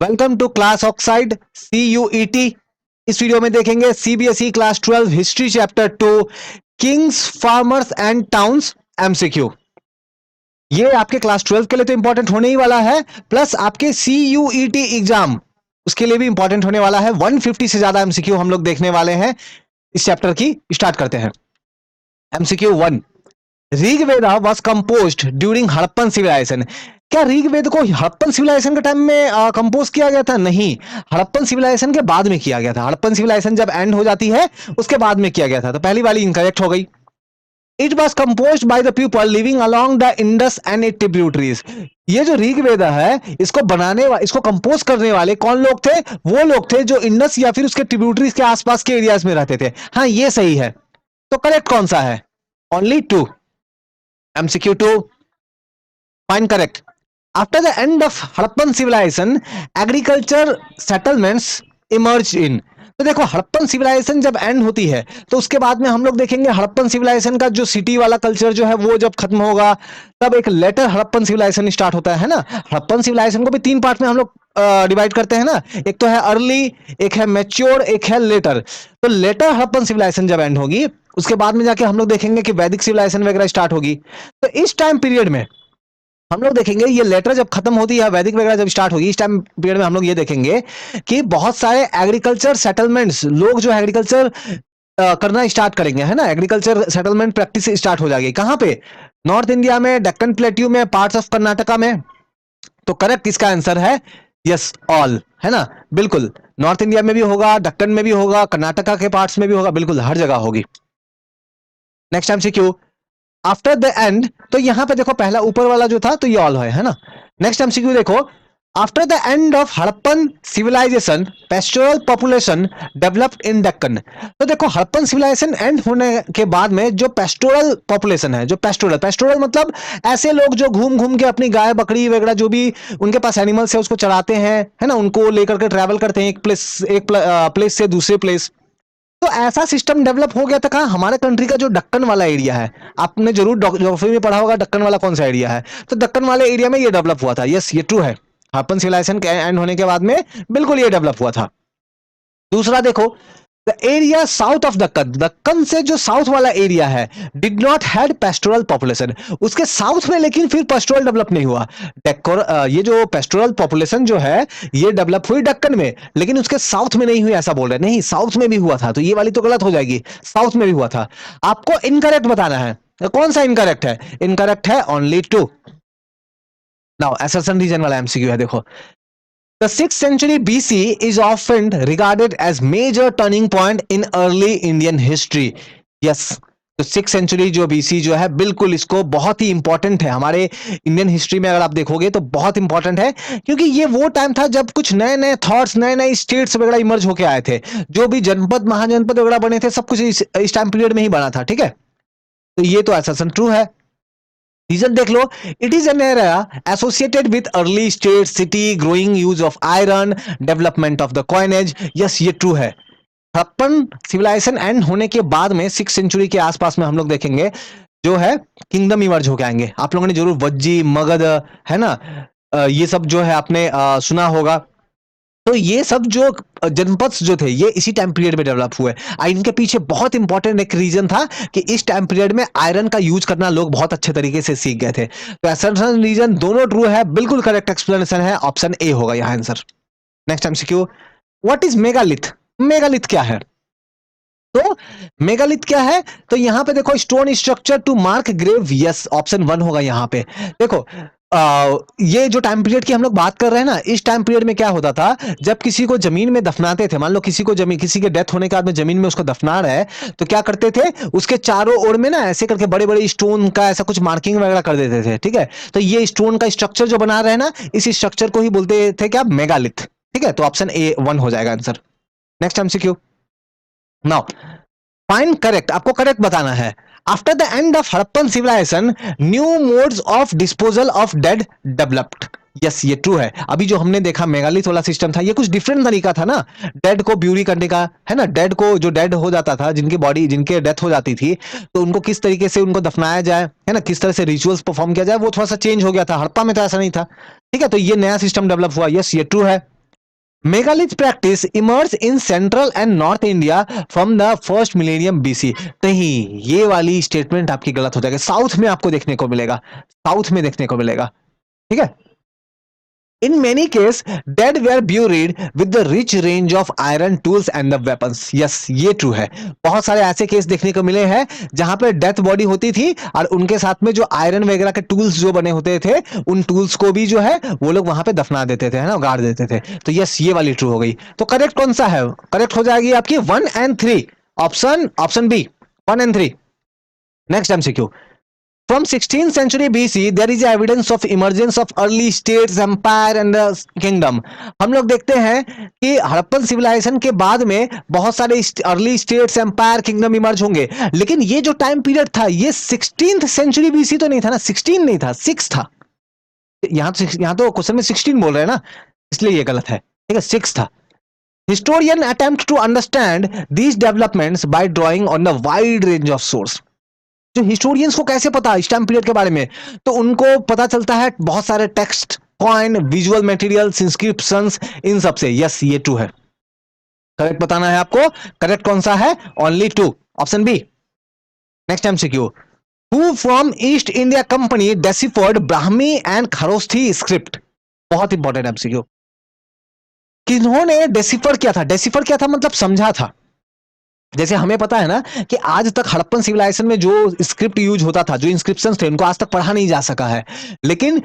Welcome to class oxide CUET। इस video में देखेंगे CBSE class 12 history chapter 2 kings farmers and towns MCQ। ये आपके क्लास 12 के लिए तो इंपॉर्टेंट होने ही वाला है, प्लस आपके CUET एग्जाम उसके लिए भी इंपॉर्टेंट होने वाला है। 150 से ज्यादा MCQ हम लोग देखने वाले हैं इस चैप्टर की। स्टार्ट करते हैं। MCQ 1, Rigveda was composed during Harappan civilization. क्या ऋग्वेद को हड़प्पन सिविलाइजेशन के टाइम में कंपोज किया गया था? नहीं, हड़प्पन सिविलाइजेशन के बाद में किया गया था। हड़प्पन सिविलाइजेशन जब एंड हो जाती है उसके बाद में किया गया था, तो पहली वाली इनकरेक्ट हो गई। It was compose by the people living along the Indus and it tributaries. ये जो ऋग्वेदा है इसको इसको कंपोज करने वाले कौन लोग थे? वो लोग थे जो इंडस या फिर उसके ट्रिब्यूटरीज के आसपास के एरियाज में रहते थे। हाँ, ये सही है। तो करेक्ट कौन सा है? Only 2। MCQ 2, find correct. After the end of Harappan civilization, agriculture settlements emerged in। तो देखो, हड़प्पन सिविलाइजेशन जब एंड होती है तो उसके बाद में हम लोग देखेंगे हड़प्पन सिविलाइजेशन का जो सिटी वाला कल्चर जो है वो जब खत्म होगा तब एक लेटर हड़प्पन सिविलाइजेशन स्टार्ट होता है ना। हड़प्पन सिविलाइजेशन को भी 3 पार्ट में हम लोग डिवाइड करते हैं ना। एक तो है अर्ली, एक है मैच्योर, एक है लेटर। तो लेटर हड़प्पन सिविलाइजेशन जब एंड होगी उसके बाद में जाके हम लोग देखेंगे कि वैदिक सिविलाइजेशन वगैरह स्टार्ट होगी। तो इस टाइम पीरियड में हम लोग देखेंगे ये लेटर जब खत्म होती है, वैदिक वगैरह जब स्टार्ट होगी, इस टाइम पीरियड में हम लोग ये देखेंगे कि बहुत सारे एग्रीकल्चर सेटलमेंट्स, लोग जो एग्रीकल्चर करना स्टार्ट करेंगे, है ना। एग्रीकल्चर सेटलमेंट प्रैक्टिस स्टार्ट हो जाएगी। कहां पे? नॉर्थ इंडिया में, डेक्कन प्लेट्यू में, पार्ट्स ऑफ कर्नाटका में। तो करेक्ट इसका आंसर है यस, ऑल, है ना। बिल्कुल, नॉर्थ इंडिया में भी होगा, दक्कन में भी होगा, कर्नाटका के पार्ट्स में भी होगा, बिल्कुल हर जगह होगी। Next MCQ, after the and. तो यहां पे देखो पहला ऊपर वाला जो था तो ये ऑल है ना। नेक्स्ट MCQ देखो, after the end of Harappan civilization pastoral population developed in Deccan. तो देखो, हड़प्पन सिविलाइजेशन एंड होने के बाद में जो पेस्टोरल पॉपुलेशन है, जो पेस्टोरल मतलब ऐसे लोग जो घूम घूम के अपनी गाय बकरी वगैरह जो भी उनके पास एनिमल्स है उसको चराते हैं, है ना, उनको लेकर के ट्रैवल करते हैं एक प्लेस से दूसरे प्लेस। तो ऐसा सिस्टम डेवलप हो गया था कहाँ? हमारे कंट्री का जो दक्कन वाला एरिया है, आपने जरूर ज्योग्राफी में पढ़ा होगा दक्कन वाला कौन सा एरिया है। तो दक्कन वाले एरिया में ये डेवलप हुआ था। यस, ये ट्रू है। हड़प्पन सिविलाइजेशन के एंड होने के बाद में बिल्कुल ये डेवलप हुआ था। दूसरा देखो, the area south of Deccan, Deccan से जो साउथ वाला एरिया है, did not had pastoral population. उसके साउथ में लेकिन फिर पेस्टोरल डेवलप नहीं हुआ। ये जो पेस्टोरल पॉपुलेशन जो है ये डेवलप हुई दक्कन में, लेकिन उसके साउथ में नहीं हुई ऐसा बोल रहे। नहीं, साउथ में भी हुआ था, तो ये वाली तो गलत हो जाएगी। साउथ में भी हुआ था। आपको इनकरेक्ट बताना है। कौन सा इनकरेक्ट है? इनकरेक्ट है ओनली 2। नाउ असर्शन रीजन वाला MCQ है, देखो। The 6th century BC is often regarded as major turning point in early Indian history. Yes, तो 6th century जो BC जो है बिल्कुल इसको बहुत ही इंपॉर्टेंट है हमारे इंडियन हिस्ट्री में। अगर आप देखोगे तो बहुत इंपॉर्टेंट है, क्योंकि ये वो टाइम था जब कुछ नए नए थॉट्स, नए नए स्टेट्स वगैरह इमर्ज होके आए थे। जो भी जनपद महाजनपद वगैरह बने थे सब कुछ इस टाइम पीरियड में ही बना था। ठीक है, तो ये तो असर्शन ट्रू है। रीजन देख लो, it is an era associated with early state city growing use of iron, development of the coinage. Yes, ये ट्रू है। हड़प्पन सिविलाइजेशन एंड होने के बाद में 6th सेंचुरी के आसपास में हम लोग देखेंगे जो है किंगडम इमर्ज होके आएंगे। आप लोगों ने जरूर वज्जी, मगध, है ना, ये सब जो है आपने सुना होगा। तो ये सब जो जनपद जो थे ये इसी टाइम पीरियड में डेवलप हुए। इनके पीछे बहुत इंपॉर्टेंट एक रीजन था कि इस टाइम पीरियड में आयरन का यूज करना लोग बहुत अच्छे तरीके से सीख गए थे। तो ऐसा रीजन दोनों ट्रू है, बिल्कुल करेक्ट एक्सप्लेनेशन है, ऑप्शन ए होगा यहाँ answer. Next MCQ, what is megalith? Megalith क्या है? तो मेगालिथ क्या है? तो यहां पे देखो, stone structure to mark grave. Yes, option 1 होगा यहां पे। देखो, ये जो टाइम पीरियड की हम लोग बात कर रहे हैं ना, इस टाइम पीरियड में क्या होता था, जब किसी को जमीन में दफनाते थे, मान लो किसी के डेथ होने के बाद में जमीन में उसको दफना रहे, तो क्या करते थे, उसके चारों ओर में ना ऐसे करके बड़े बड़े स्टोन का ऐसा कुछ मार्किंग वगैरह कर देते थे। ठीक है, तो ये स्टोन का स्ट्रक्चर जो बना रहे हैं ना, इस स्ट्रक्चर को ही बोलते थे क्या? मेगालिथ। ठीक है, तो ऑप्शन ए 1 हो जाएगा answer. Next MCQ, now find correct, आपको करेक्ट बताना है। After the end of Harappan civilization new modes of disposal of dead developed. Yes, ये ट्रू है। अभी जो हमने देखा मेगालिथ वाला सिस्टम था, ये कुछ डिफरेंट तरीका था ना, डेड को ब्यूरी करने का, है ना। डेड को, जो डेड हो जाता था, जिनके डेथ हो जाती थी, तो उनको किस तरीके से उनको दफनाया जाए, है ना, किस तरह से रिचुअल्स परफॉर्म किया जाए, वो थोड़ा सा चेंज हो गया था। हड़प्पा में तो ऐसा नहीं था। ठीक है, तो ये नया सिस्टम डेवलप हुआ। यस, ये ट्रू है। Megalith practice emerge in central and north India from the first millennium BC. नहीं, ये वाली स्टेटमेंट आपकी गलत हो जाएगी। साउथ में आपको देखने को मिलेगा, साउथ में देखने को मिलेगा, ठीक है। In many cases, dead were buried with the rich range of iron tools and the weapons. Yes, ये true है। बहुत सारे ऐसे केस देखने को मिले हैं जहां पे डेथ बॉडी होती थी और उनके साथ में जो आयरन वगैरह के टूल्स जो बने होते थे, उन टूल्स को भी जो है वो लोग वहां पे दफना देते थे, है ना, गाड़ देते थे। तो यस, ये वाली ट्रू हो गई। तो करेक्ट कौन सा है? करेक्ट हो जाएगी आपकी 1 and 3, option B, 1 and 3। Next MCQ. From 16th century BC, there is evidence of emergence of early states, empire and kingdom. हम लोग देखते हैं कि हड़प्पन सिविलाइजेशन के बाद में बहुत सारे early states, empire, kingdom emerge होंगे। लेकिन ये जो टाइम पीरियड था, ये 16th सेंचुरी बीसी तो नहीं था ना, 16 नहीं था, 6 था। यहां तो क्वेश्चन में 16 बोल रहे हैं ना, इसलिए ये गलत है, ठीक है, 6 था। Historian attempt to understand these developments by drawing on a wide range of source. जो हिस्टोरियंस को कैसे पता इस टाइम पीरियड के बारे में, तो उनको पता चलता है बहुत सारे text, coin, visual materials, inscriptions, इन सब से। यस, ये ट्रू है। करेक्ट बताना है आपको। करेक्ट कौन सा है? Only 2, option B. Next MCQ. Who from East India company deciphered Brahmi and Kharosthi script? बहुत इंपॉर्टेंट एमसीक्यू। किन्होंने डेसिफर किया था? डेसिफर किया था मतलब समझा था। जैसे हमें पता है ना कि आज तक हड़प्पन सिविलाइजेशन में जो स्क्रिप्ट यूज होता था, जो इंस्क्रिप्शंस थे, उनको आज तक पढ़ा नहीं जा सका है। लेकिन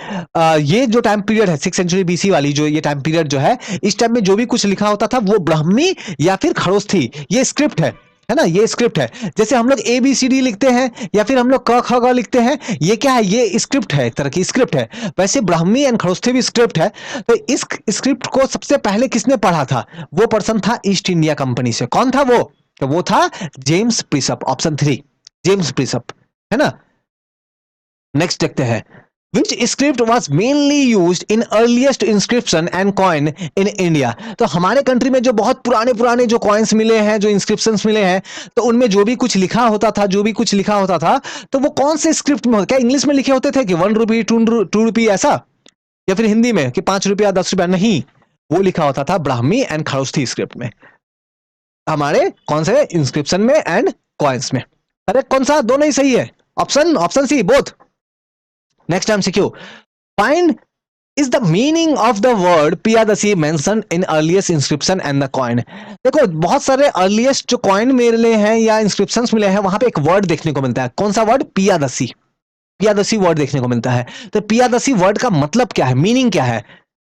ये जो टाइम पीरियड है 6th सेंचुरी बीसी वाली, जो ये टाइम पीरियड जो है, इस टाइम में जो भी कुछ लिखा होता था वो ब्राह्मी या फिर खरोस्थी, ये स्क्रिप्ट है ना, ये स्क्रिप्ट है। जैसे हम लोग ABCD लिखते हैं या फिर हम लोग क ख ग लिखते हैं, ये क्या है? ये स्क्रिप्ट है, एक तरह की स्क्रिप्ट है। वैसे ब्राह्मी एंड खरोस्थी भी स्क्रिप्ट है। तो इस स्क्रिप्ट को सबसे पहले किसने पढ़ा था? वो पर्सन था ईस्ट इंडिया कंपनी से। कौन था वो? तो वो था जेम्स प्रिसप, ऑप्शन 3, जेम्स प्रिसप, है ना। नेक्स्ट देखते हैं। Which script was mainly used in earliest inscription and coin in India? तो हमारे कंट्री में जो बहुत पुराने पुराने जो कॉइन्स मिले हैं, जो इंस्क्रिप्शंस मिले हैं, तो उनमें जो भी कुछ लिखा होता था, तो वो कौन से स्क्रिप्ट में होता? क्या इंग्लिश में लिखे होते थे कि 1 रुपी, 2 रुपी ऐसा, या फिर हिंदी में कि 5 रुपया, 10 रुपया? नहीं, वो लिखा होता था ब्राह्मी एंड खरोस्थी स्क्रिप्ट में, हमारे कौन से इंस्क्रिप्शन में एंड कॉइन्स में। करेक्ट कौन सा? दोनों ही सही है, option C, both. Next MCQ. Find is the meaning of the word Piyadasi mentioned in earliest inscription and the coin? देखो, बहुत सारे अर्लीस्ट जो कॉइन मिले हैं या इंस्क्रिप्शंस मिले हैं, वहां पे एक वर्ड देखने को मिलता है। कौन सा वर्ड? पियादसी। पियादसी वर्ड देखने को मिलता है। तो पियादसी वर्ड का मतलब क्या है, मीनिंग क्या है?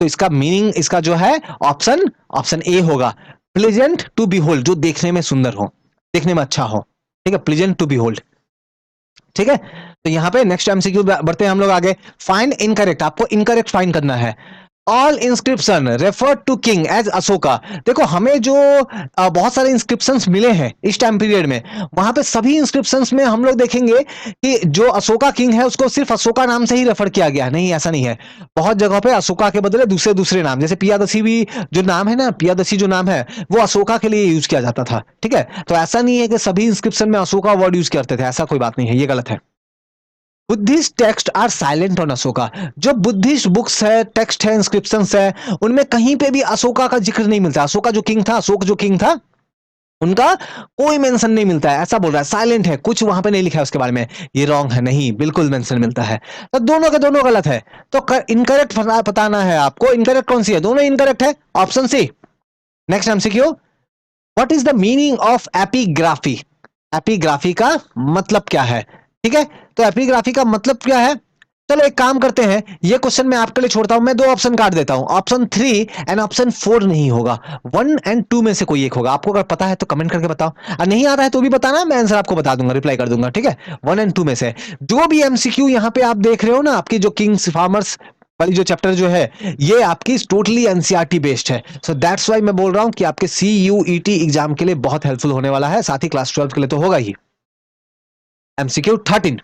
तो इसका मीनिंग, इसका जो है ऑप्शन ए होगा, प्लेजेंट टू बिहोल्ड, जो देखने में सुंदर हो, देखने में अच्छा हो, ठीक है, प्लेजेंट टू बिहोल्ड, ठीक है। तो यहां पे नेक्स्ट एमसीक्यू बढ़ते हैं हम लोग आगे। फाइंड इनकरेक्ट, आपको इनकरेक्ट फाइंड करना है। All inscription refer to king as Ashoka. देखो, हमें जो बहुत सारे इंस्क्रिप्शंस मिले हैं इस टाइम पीरियड में, वहां पे सभी इंस्क्रिप्शंस में हम लोग देखेंगे कि जो अशोका किंग है उसको सिर्फ अशोका नाम से ही रेफर किया गया है। नहीं, ऐसा नहीं है। बहुत जगह पे अशोका के बदले दूसरे दूसरे नाम, जैसे पियादसी भी जो नाम है ना, पियादसी जो नाम है वो अशोका के लिए यूज किया जाता था, ठीक है। तो ऐसा नहीं है कि सभी इंस्क्रिप्शन में अशोका वर्ड यूज करते थे, ऐसा कोई बात नहीं है, ये गलत है। Buddhist text are silent on Ashoka. जो बुद्धिस्ट बुक्स है, टेक्स्ट है, इंस्क्रिप्शंस है, उनमें कहीं पे भी अशोका का जिक्र नहीं मिलता। अशोक जो किंग था, उनका कोई मेंशन नहीं मिलता है, ऐसा बोल रहा है, साइलेंट है, कुछ वहां पे नहीं लिखा है उसके बारे में। ये रॉन्ग है, नहीं, बिल्कुल मेंशन मिलता है। तो दोनों के दोनों गलत है। तो इनकरेक्ट बताना है आपको। इनकरेक्ट कौन सी है? दोनों इनकरेक्ट है, option C. Next MCQ. What is the meaning of epigraphy? Epigraphy का मतलब क्या है? ठीक है, तो एपिग्राफी का मतलब क्या है? चलो एक काम करते हैं, ये क्वेश्चन मैं आपके लिए छोड़ता हूं, मैं 2 ऑप्शन काट देता हूं, ऑप्शन 3 एंड ऑप्शन 4 नहीं होगा, 1 and 2 में से कोई एक होगा। आपको अगर पता है तो कमेंट करके बताओ, और नहीं आता है तो भी बताना, मैं आंसर आपको बता दूंगा, रिप्लाई कर दूंगा, ठीक है। 1 and 2 में से जो भी एमसीक्यू यहां पे आप देख रहे हो ना, आपकी जो किंग्स फार्मर्स वाली जो चैप्टर जो है, ये आपकी टोटली एनसीईआरटी बेस्ड है। सो दैट्स वाई मैं बोल रहा हूं कि आपके CUET एग्जाम के लिए बहुत हेल्पफुल होने वाला है, साथ ही क्लास 12 के लिए तो होगा ही। MCQ 13।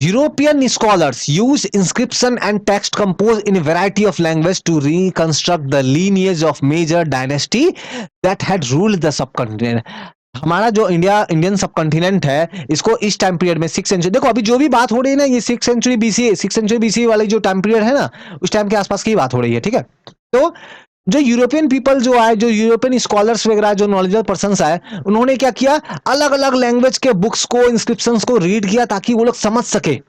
European scholars use inscription and text composed in a variety of language to reconstruct the lineage of major dynasty that had ruled the subcontinent. हमारा जो इंडियन सबकॉन्टिनेंट है, इसको इस टाइम पीरियड में 6th सेंचुरी, देखो अभी जो भी बात हो रही है ना, ये 6th सेंचुरी बीसी वाली जो टाइम पीरियड है ना, उस टाइम के आसपास की बात हो रही है, ठीक है। तो जो यूरोपियन पीपल जो आए, जो यूरोपियन स्कॉलर्स वगैरह, जो नॉलेजेबल पर्संस आए, उन्होंने क्या किया, अलग अलग लैंग्वेज के बुक्स को, इंस्क्रिप्शंस को रीड किया ताकि वो लोग समझ सके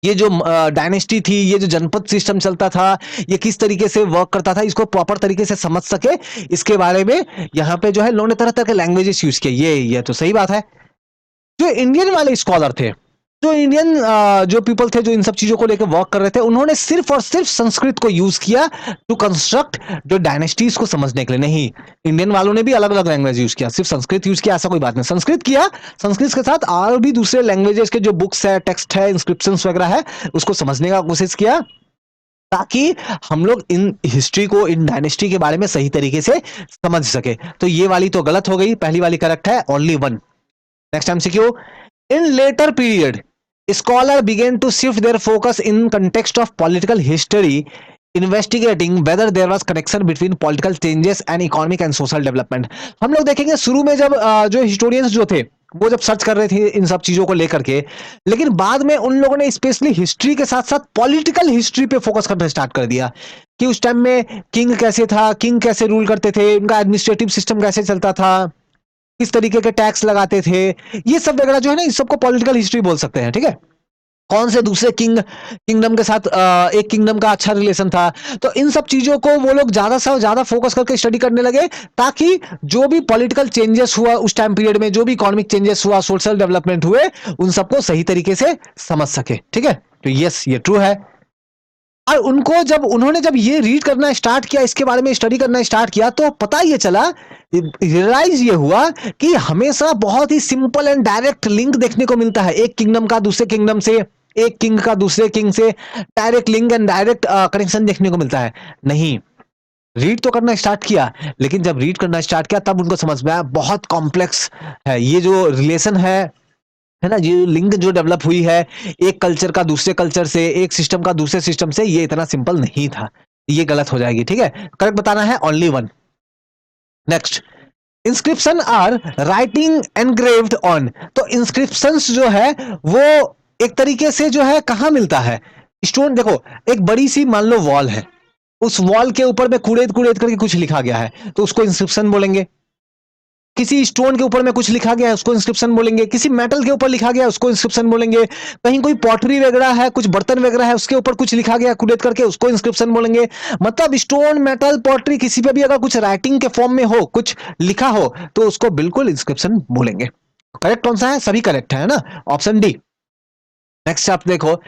ये जो डायनेस्टी थी, ये जो जनपद सिस्टम चलता था, ये किस तरीके से वर्क करता था, इसको प्रॉपर तरीके से समझ सके। इसके बारे में यहाँ पे जो है लोगों ने तरह तरह के लैंग्वेजेस यूज किए। ये तो सही बात है। जो इंडियन वाले स्कॉलर थे, जो इंडियन जो पीपल थे, जो इन सब चीजों को लेकर वर्क कर रहे थे, उन्होंने सिर्फ और सिर्फ संस्कृत को यूज किया टू कंस्ट्रक्ट जो डायनेस्टीज को समझने के लिए। नहीं, इंडियन वालों ने भी अलग अलग लैंग्वेज यूज किया, सिर्फ संस्कृत यूज किया ऐसा कोई बात नहीं। संस्कृत किया, संस्कृत के साथ और भी दूसरे लैंग्वेजेस के जो बुक्स है, टेक्स्ट है, इंस्क्रिप्शन वगैरह है, उसको समझने का कोशिश किया ताकि हम लोग इन हिस्ट्री को, इन डायनेस्टी के बारे में सही तरीके से समझ सके। तो ये वाली तो गलत हो गई, पहली वाली करेक्ट है, only one. Next MCQ, in later period, scholars began to shift their focus in context of political history, investigating whether there was connection between political changes and economic and social development. हम लोग देखेंगे शुरू में जब जो historians जो थे वो जब सर्च कर रहे थे इन सब चीजों को लेकर के, लेकिन बाद में उन लोगों ने स्पेशली हिस्ट्री के साथ साथ पॉलिटिकल हिस्ट्री पे फोकस करना स्टार्ट कर दिया कि उस टाइम में किंग कैसे था, किंग कैसे रूल करते थे, उनका एडमिनिस्ट्रेटिव सिस्टम कैसे चलता था, किस तरीके के टैक्स लगाते थे, ये सब वगैरह जो है ना, इस सबको पॉलिटिकल हिस्ट्री बोल सकते हैं। ठीक है, कौन से दूसरे किंगडम के साथ एक किंगडम का अच्छा रिलेशन था, तो इन सब चीजों को वो लोग ज्यादा से ज्यादा फोकस करके स्टडी करने लगे ताकि जो भी पॉलिटिकल चेंजेस हुआ उस टाइम पीरियड में, जो भी इकोनॉमिक चेंजेस हुआ, सोशल डेवलपमेंट हुए, उन सबको सही तरीके से समझ सके। ठीक है, तो यस, ये ट्रू है। और उन्होंने जब ये रीड करना स्टार्ट किया, इसके बारे में स्टडी करना स्टार्ट किया, तो पता ये चला, रियलाइज ये हुआ कि हमेशा बहुत ही सिंपल एंड डायरेक्ट लिंक देखने को मिलता है एक किंगडम का दूसरे किंगडम से, एक किंग का दूसरे किंग से direct link and direct connection देखने को मिलता है। नहीं, रीड तो करना स्टार्ट किया, लेकिन जब रीड करना स्टार्ट किया तब उनको समझ में आया बहुत कॉम्प्लेक्स है ये जो रिलेशन है ना, ये लिंक जो डेवलप हुई है एक कल्चर का दूसरे कल्चर से, एक सिस्टम का दूसरे सिस्टम से, ये इतना सिंपल नहीं था। ये गलत हो जाएगी। ठीक है, करेक्ट बताना है, only one. Next, inscription are writing engraved on. तो इंस्क्रिप्शंस जो है वो एक तरीके से जो है कहां मिलता है, स्टोन। देखो, एक बड़ी सी मान लो वॉल है, उस वॉल के ऊपर में कुड़ेद कुड़ेद करके कुछ लिखा गया है, तो उसको इंस्क्रिप्शन बोलेंगे। किसी स्टोन के ऊपर में कुछ लिखा गया है, उसको इंस्क्रिप्शन बोलेंगे। किसी मेटल के ऊपर लिखा गया है, उसको इंस्क्रिप्शन बोलेंगे। कहीं कोई पॉटरी वगैरह है, कुछ बर्तन वगैरह है, उसके ऊपर कुछ लिखा गया कुरेद करके, उसको इंस्क्रिप्शन बोलेंगे। मतलब स्टोन, मेटल, पॉटरी, किसी पे भी अगर कुछ राइटिंग के फॉर्म में हो, कुछ लिखा हो, तो उसको बिल्कुल इंस्क्रिप्शन बोलेंगे। करेक्ट कौन सा है? सभी करेक्ट है ना, ऑप्शन डी। नेक्स्ट आप देखो,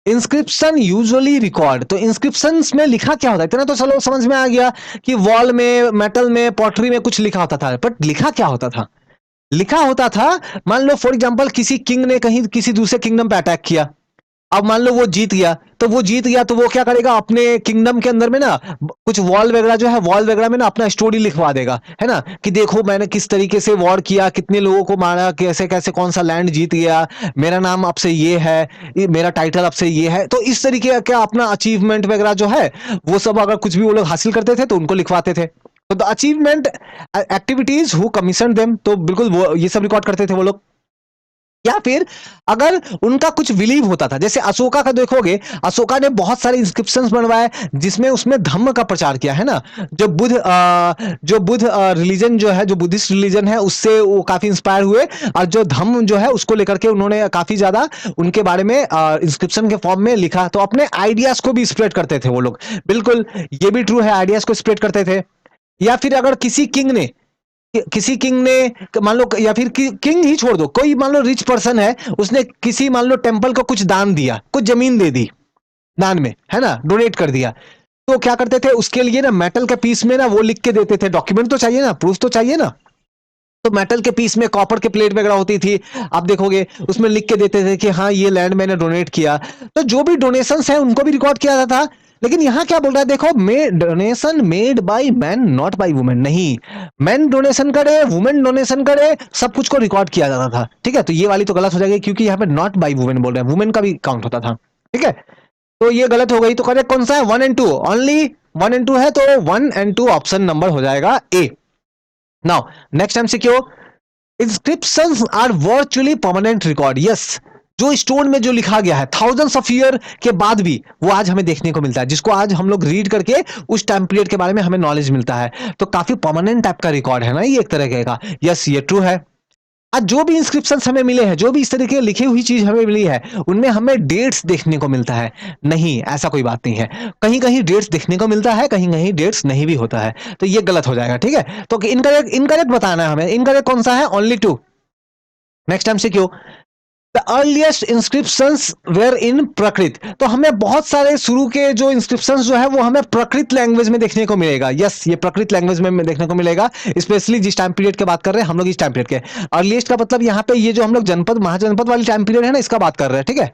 इंस्क्रिप्शन यूजुअली रिकॉर्ड। तो इंस्क्रिप्शन में लिखा क्या होता है, इतना तो चलो समझ में आ गया कि वॉल में, मेटल में, पॉटरी में कुछ लिखा होता था, बट लिखा क्या होता था? लिखा होता था, मान लो फॉर एग्जांपल किसी किंग ने कहीं किसी दूसरे किंगडम पे अटैक किया, अब मान लो वो जीत गया, तो वो क्या करेगा, अपने किंगडम के अंदर में ना कुछ वॉल वगैरह जो है, वॉल वगैरह में ना अपना स्टोरी लिखवा देगा, है ना, कि देखो मैंने किस तरीके से वॉर किया, कितने लोगों को मारा, कैसे कैसे कौन सा लैंड जीत गया, मेरा नाम अब से ये है, मेरा टाइटल अब से ये है। तो इस तरीके का अपना अचीवमेंट वगैरह जो है वो सब, अगर कुछ भी वो लोग हासिल करते थे तो उनको लिखवाते थे। तो the achievement activities who commission them, तो बिल्कुल वो ये सब रिकॉर्ड करते थे वो लोग। या फिर अगर उनका कुछ बिलीव होता था, जैसे अशोका का देखोगे, अशोका ने बहुत सारे इंस्क्रिप्शंस बनवाए जिसमें उसमें धम्म का प्रचार किया, है ना। जो बुद्ध रिलीजन जो है, जो बुद्धिस्ट रिलीजन है, उससे वो काफी इंस्पायर हुए, और जो धम्म जो है उसको लेकर के उन्होंने काफी ज्यादा उनके बारे में इंस्क्रिप्शन के फॉर्म में लिखा। तो अपने आइडियाज को भी स्प्रेड करते थे वो लोग, बिल्कुल ये भी ट्रू है, आइडियाज को स्प्रेड करते थे। या फिर अगर किसी किंग ने मान लो, या फिर किंग ही छोड़ दो, कोई मान लो रिच पर्सन है, उसने किसी मान लो टेंपल को कुछ दान दिया, कुछ जमीन दे दी दान में, है ना, डोनेट कर दिया, तो क्या करते थे उसके लिए ना, मेटल के पीस में ना वो लिख के देते थे, डॉक्यूमेंट तो चाहिए ना, प्रूफ तो चाहिए ना। तो मेटल के पीस में कॉपर के प्लेट वगैरह होती थी, आप देखोगे उसमें लिख के देते थे कि हाँ ये लैंड मैंने डोनेट किया। तो जो भी डोनेशंस है उनको भी रिकॉर्ड किया जाता था। लेकिन यहां क्या बोल रहा है, देखो, donation made by man not by women. नहीं, मैन डोनेशन करे, वुमेन डोनेशन करे, सब कुछ को रिकॉर्ड किया जाता था। ठीक है, तो ये वाली तो गलत हो जाएगी क्योंकि यहाँ पे नॉट बाय वुमेन बोल रहे हैं, वुमेन का भी काउंट होता था। ठीक है, तो ये गलत हो गई। तो करेक्ट कौन सा है? 1 एंड 2, ओनली 1 एंड 2 है, तो 1 एंड 2 ऑप्शन नंबर हो जाएगा A. Now next MCQ, inscriptions are virtually permanent record. Yes, जो स्टोन में जो लिखा गया है थाउजेंड्स ऑफ ईयर के बाद भी वो आज हमें देखने को मिलता है, जिसको आज हम लोग रीड करके उस टाइम पीरियड के बारे में हमें नॉलेज मिलता है। तो काफी परमानेंट टाइप का रिकॉर्ड है ना ये एक तरह का। यस, ये ट्रू है। आज जो भी इंस्क्रिप्शन हमें मिले हैं, जो भी इस तरीके की लिखी हुई चीज हमें मिली है, उनमें हमें डेट्स देखने को मिलता है? नहीं, ऐसा कोई बात नहीं है। कहीं कहीं डेट्स देखने को मिलता है, कहीं कहीं डेट्स नहीं भी होता है, तो ये गलत हो जाएगा। ठीक है, तो इनकरेक्ट इनकरेक्ट बताना है हमें। इनकरेक्ट कौन सा है? Only two. नेक्स्ट टाइम से क्यों? द अर्लीस्ट इंस्क्रिप्शंस वेर इन प्रकृत। तो हमें बहुत सारे शुरू के जो इंस्क्रिप्शंस जो है वो हमें प्रकृत लैंग्वेज में देखने को मिलेगा। यस, ये प्रकृत लैंग्वेज में देखने को मिलेगा, स्पेशली जिस टाइम पीरियड की बात कर रहे हैं हम लोग, इस टाइम पीरियड के। अर्लीस्ट का मतलब यहाँ पे ये जो हम लोग जनपद महाजनपद वाली टाइम पीरियड है ना, इसका बात कर रहे हैं। ठीक है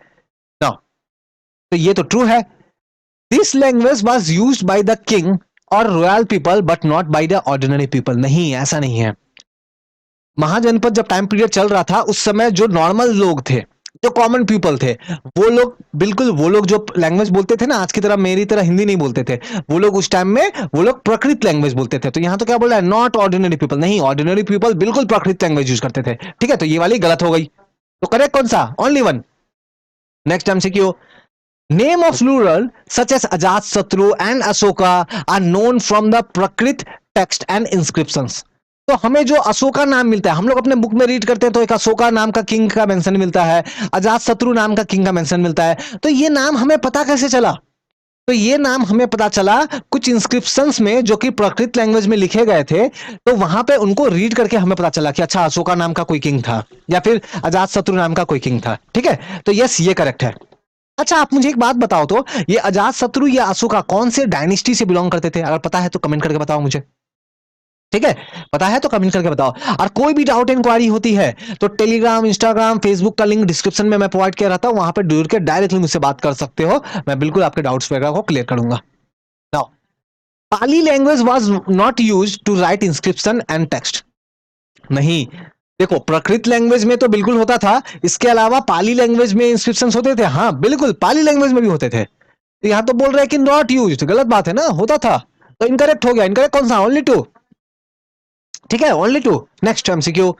ना, तो ये तो ट्रू है। This language was use by the king और royal people but not by the ordinary people. नहीं, ऐसा नहीं है। महाजनपद जब टाइम पीरियड चल रहा था, उस समय जो नॉर्मल लोग थे, जो कॉमन पीपल थे, वो लोग बिल्कुल, वो लोग जो लैंग्वेज बोलते थे ना, आज की तरह मेरी तरह हिंदी नहीं बोलते थे। वो लोग उस टाइम में वो लोग प्रकृत लैंग्वेज बोलते थे। तो यहां तो क्या बोल रहा है? Not ordinary people. नहीं, ऑर्डिनरी पीपल बिल्कुल प्रकृत लैंग्वेज यूज करते थे। ठीक है, तो ये वाली गलत हो गई। तो करेक्ट कौन सा? Only one. नेक्स्ट टाइम से क्यों? Name of ruler such as Ajat and Ashoka are known from the Prakrit text and inscriptions. तो हमें जो अशोका नाम मिलता है, हम लोग अपने बुक में रीड करते हैं तो एक अशोका नाम का किंग का मेंशन मिलता है, अजात शत्रु नाम का किंग का मेंशन मिलता है। तो ये नाम हमें पता कैसे चला? तो ये नाम हमें पता चला कुछ इंस्क्रिप्शंस में जो कि प्राकृत लैंग्वेज में लिखे गए थे, तो वहां पे उनको रीड करके हमें पता चला कि अच्छा, अशोका नाम का कोई किंग था या फिर अजात शत्रु नाम का कोई किंग था। ठीक है, तो यस, ये करेक्ट है। अच्छा, आप मुझे एक बात बताओ तो, ये अजात शत्रु या अशोका कौन से डायनेस्टी से बिलोंग करते थे? अगर पता है तो कमेंट करके बताओ मुझे। ठीक है, पता है तो कमेंट करके बताओ। और कोई भी डाउट इंक्वायरी होती है तो टेलीग्राम, इंस्टाग्राम, फेसबुक का लिंक डिस्क्रिप्शन में मैं प्रोवाइड किया रहता हूं, वहां पर जुड़ के डायरेक्टली मुझसे बात कर सकते हो। मैं बिल्कुल आपके डाउट्स वगैरह को क्लियर करूंगा। Now, Pali language was not used to write inscription and text. नहीं, देखो, प्रकृत लैंग्वेज में तो बिल्कुल होता था, इसके अलावा पाली लैंग्वेज में इंस्क्रिप्शंस होते थे। हाँ बिल्कुल, पाली लैंग्वेज में भी होते थे। तो यहां तो बोल रहे हैं कि नॉट यूज्ड, गलत बात है ना, होता था। तो इनकरेक्ट हो गया। इनकरेक्ट कौन सा? Only two. ठीक है, only two. Next MCQ,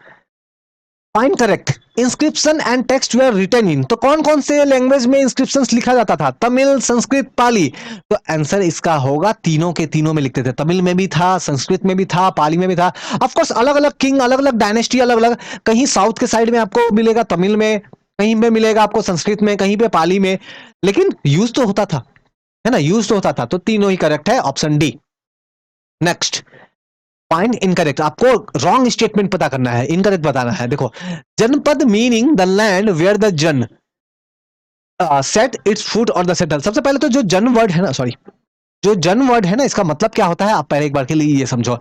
fine correct. Inscription and text were written in. तो कौन कौन से लैंग्वेज में इंस्क्रिप्शन लिखा जाता था? तमिल, संस्कृत, पाली। तो आंसर इसका होगा तीनों के तीनों में लिखते थे। तमिल में भी था, संस्कृत में भी था, पाली में भी था। ऑफ कोर्स अलग अलग किंग, अलग अलग डायनेस्टी, अलग अलग। कहीं साउथ के साइड में आपको मिलेगा तमिल में, कहीं पे मिलेगा आपको संस्कृत में, कहीं पे पाली में, लेकिन यूज तो होता था, है ना, यूज तो होता था। तो तीनों ही करेक्ट है, option D. Next, find incorrect. आपको रॉन्ग स्टेटमेंट पता करना है, इनकरेक्ट बताना है। देखो, janapada meaning the land where the jana set its foot और द सेटल। सबसे पहले तो जो जन वर्ड है ना, सॉरी, जो जन वर्ड है ना, इसका मतलब क्या होता है, आप पहले एक बार के लिए ये समझो।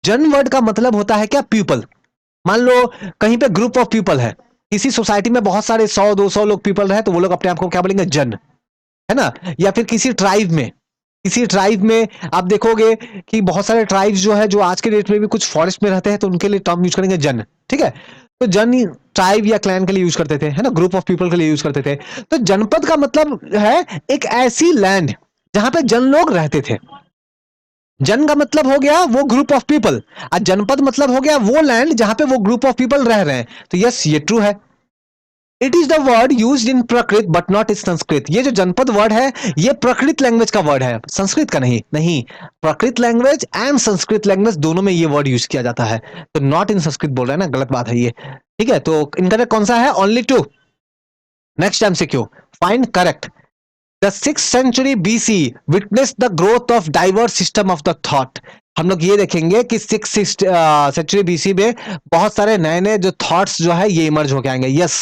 जन वर्ड का मतलब होता है क्या? पीपल। मान लो कहीं पे ग्रुप ऑफ पीपल है, किसी सोसाइटी में बहुत सारे 100-200 लोग पीपल रहे, तो वो लोग अपने आप को क्या बोलेंगे? जन, है ना। या फिर किसी ट्राइब में, किसी ट्राइब में आप देखोगे कि बहुत सारे ट्राइब्स जो है, जो आज के डेट में भी कुछ फॉरेस्ट में रहते हैं, तो उनके लिए टर्म यूज करेंगे जन। ठीक है, तो जन ट्राइब या क्लैन के लिए यूज करते थे, है ना, ग्रुप ऑफ पीपल के लिए यूज करते थे। तो जनपद का मतलब है एक ऐसी लैंड जहां पे जन लोग रहते थे। जन का मतलब हो गया वो ग्रुप ऑफ पीपल, और जनपद मतलब हो गया वो लैंड जहां पे वो ग्रुप ऑफ पीपल रह रहे हैं। तो यस, ये ट्रू है। It is the word use in प्रकृत बट नॉट इन संस्कृत। ये जो जनपद वर्ड है, ये प्रकृत लैंग्वेज का वर्ड है, संस्कृत का नहीं। नहीं, प्रकृत लैंग्वेज एंड संस्कृत लैंग्वेज दोनों में ये वर्ड यूज किया जाता है। तो नॉट इन संस्कृत बोल रहे हैं ना, गलत बात है ये। ठीक है, तो इनकरेक्ट कौन सा है? Only two. नेक्स्ट टाइम से क्यों, find correct. The 6th century BC witnessed the growth of diverse system of the thought। हम लोग ये देखेंगे कि 6th century BC में बहुत सारे नए नए जो थॉट्स जो है ये इमर्ज होके आएंगे। यस,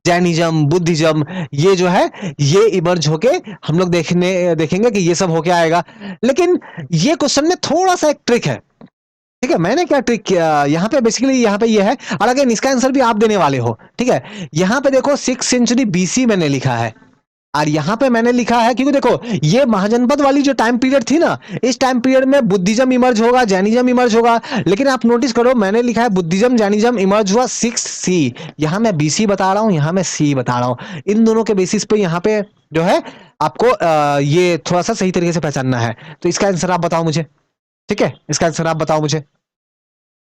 जैनिज्म, बुद्धिज्म, ये जो है ये इमर्ज होके हम लोग देखेंगे कि ये सब होके आएगा। लेकिन ये क्वेश्चन में थोड़ा सा एक ट्रिक है। ठीक है, मैंने क्या ट्रिक किया यहाँ पे, बेसिकली यहाँ पे ये है, और अगेन इसका आंसर भी आप देने वाले हो। ठीक है, यहाँ पे देखो 6th century BC मैंने लिखा है, और यहां पे मैंने लिखा है, क्योंकि देखो ये महाजनपद वाली जो टाइम पीरियड थी ना, इस टाइम पीरियड में बुद्धिज्म इमर्ज होगा, जैनिज्म इमर्ज होगा। लेकिन आप नोटिस करो, मैंने लिखा है बुद्धिज्म जैनिज्म इमर्ज हुआ 6C। यहां मैं BC बता रहा हूं, यहां मैं C बता रहा हूं। इन दोनों के बेसिस पे यहां पे जो है आपको ये थोड़ा सा सही तरीके से पहचानना है। तो इसका आंसर आप बताओ मुझे। ठीक है, इसका आंसर आप बताओ मुझे।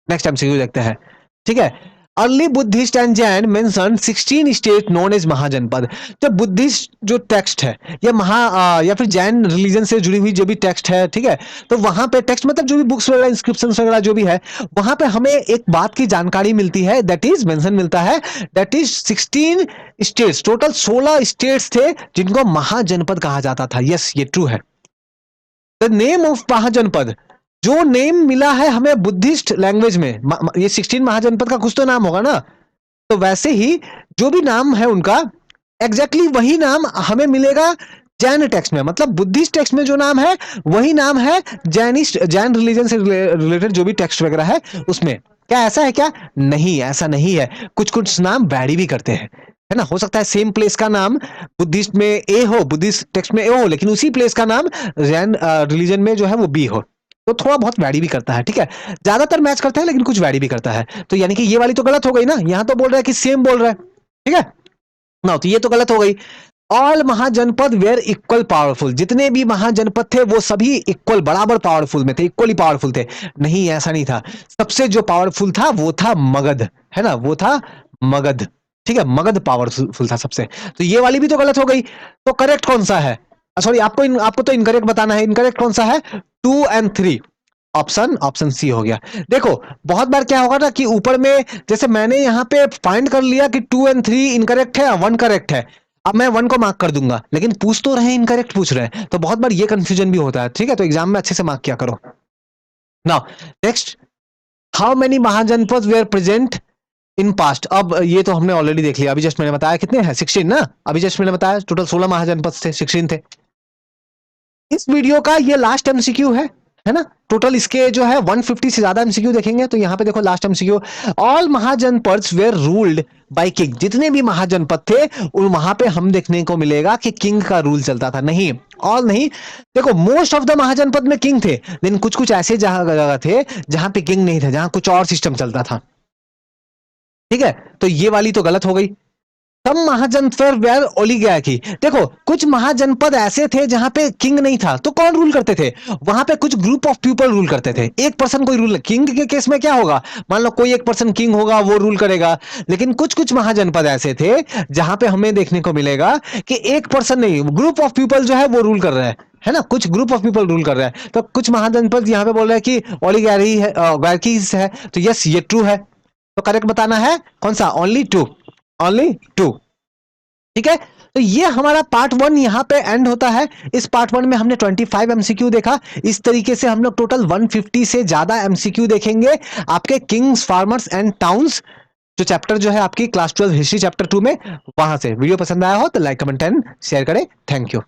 नेक्स्ट टाइम से देखते हैं। ठीक है, early Buddhist and Jain mention 16 state known as Mahajanapada. जो बुद्धिस्ट जो टेक्स्ट है या फिर जैन रिलीजन से जुड़ी हुई जो भी टेक्स्ट है, ठीक है, तो वहां पे टेक्स्ट मतलब जो भी बुक्स वगैरह इंस्क्रिप्शन वगैरह जो भी है, वहां पे हमें एक बात की जानकारी मिलती है, दैट इज मेंशन मिलता है, that is 16 states, total 16 states थे जिनको महाजनपद कहा जाता था। यस, ये ट्रू है। द नेम ऑफ महाजनपद, जो नेम मिला है हमें बुद्धिस्ट लैंग्वेज में, ये 16 महाजनपद का कुछ तो नाम होगा ना, तो वैसे ही जो भी नाम है उनका एग्जैक्टली वही नाम हमें मिलेगा जैन टेक्स्ट में, मतलब बुद्धिस्ट टेक्स्ट में जो नाम है वही नाम है जैन रिलीजन से रिलेटेड जो भी टेक्स्ट वगैरह है उसमें। क्या ऐसा है क्या? नहीं, ऐसा नहीं है। कुछ कुछ नाम वैरी भी करते हैं, है ना। हो सकता है सेम प्लेस का नाम बुद्धिस्ट में ए हो, बुद्धिस्ट टेक्स्ट में ए हो, लेकिन उसी प्लेस का नाम जैन रिलीजन में जो है वो बी हो, तो थोड़ा बहुत वैरी भी करता है, ठीक है। ज्यादातर मैच करता है लेकिन कुछ वैरी भी करता है। तो यानी कि ये वाली तो गलत हो गई ना, यहां तो बोल रहा है कि सेम बोल रहा है, ठीक है ना, तो ये तो गलत हो गई। ऑल महाजनपद वेयर इक्वल पावरफुल, जितने भी महाजनपद थे वो सभी इक्वल बराबर पावरफुल में थे, इक्वली पावरफुल थे। नहीं, ऐसा नहीं था। सबसे जो पावरफुल था वो था मगध, है ना, वो था मगध, ठीक है, मगध पावरफुल था सबसे। तो ये वाली भी तो गलत हो गई। तो करेक्ट कौन सा है? सॉरी, आपको तो इनकरेक्ट बताना है। इनकरेक्ट कौन सा है? 2 और 3, ऑप्शन सी हो गया। देखो बहुत बार क्या होगा ना कि ऊपर में जैसे मैंने यहाँ पे फाइंड कर लिया कि 2 और 3 इनकरेक्ट है, 1 करेक्ट है, अब मैं 1 को मार्क कर दूंगा, लेकिन पूछ तो रहे इनकरेक्ट पूछ रहे हैं, तो बहुत बार ये कंफ्यूजन भी होता है, ठीक है। तो एग्जाम में अच्छे से मार्क किया करो। Now next, how many Mahajanapada were present in past. अब ये तो हमने ऑलरेडी देख लिया, अभी जस्ट मैंने बताया कितने हैं, 16 ना, अभी जस्ट मैंने बताया टोटल 16 महाजनपद थे, 16 थे। इस वीडियो का ये लास्ट एमसीक्यू है ना। टोटल इसके जो है 150 से ज्यादा एमसीक्यू देखेंगे। तो यहां पे देखो last MCQ, all mahajanapadas were ruled by king. जितने भी महाजनपद थे वहां पे हम देखने को मिलेगा कि किंग का रूल चलता था। नहीं, ऑल नहीं, देखो मोस्ट ऑफ द महाजनपद में किंग थे, लेकिन कुछ कुछ ऐसे जगह थे जहां पे किंग नहीं थे, जहां कुछ और सिस्टम चलता था, ठीक है। तो ये वाली तो गलत हो गई। सब महाजनपद वेयर ओलिगार्की। देखो कुछ महाजनपद ऐसे थे जहां पे किंग नहीं था, तो कौन रूल करते थे? वहां पे कुछ ग्रुप ऑफ पीपल रूल करते थे, एक पर्सन कोई रूल। किंग के केस में क्या होगा, मान लो कोई एक पर्सन किंग होगा, वो रूल करेगा। लेकिन कुछ कुछ महाजनपद ऐसे थे जहां पे हमें देखने को मिलेगा कि एक पर्सन नहीं, ग्रुप ऑफ पीपल जो है वो रूल कर रहे हैं, है ना, कुछ ग्रुप ऑफ पीपल रूल कर रहे हैं। तो कुछ महाजनपद यहाँ पे बोल रहे हैं कि ओलिगार्की है, गार्कीज है। तो यस, ये ट्रू है। तो करेक्ट बताना है कौन सा? ओनली 2, ओनली 2, ठीक है। तो ये हमारा पार्ट 1 यहां पे एंड होता है। इस पार्ट 1 में हमने 25 एमसीक्यू देखा। इस तरीके से हम लोग टोटल 150 से ज्यादा एमसीक्यू देखेंगे आपके किंग्स, फार्मर्स एंड टाउन्स, जो चैप्टर जो है आपकी क्लास 12 हिस्ट्री चैप्टर 2 में। वहां से वीडियो पसंद आया हो तो लाइक, कमेंट एंड शेयर करें। Thank you.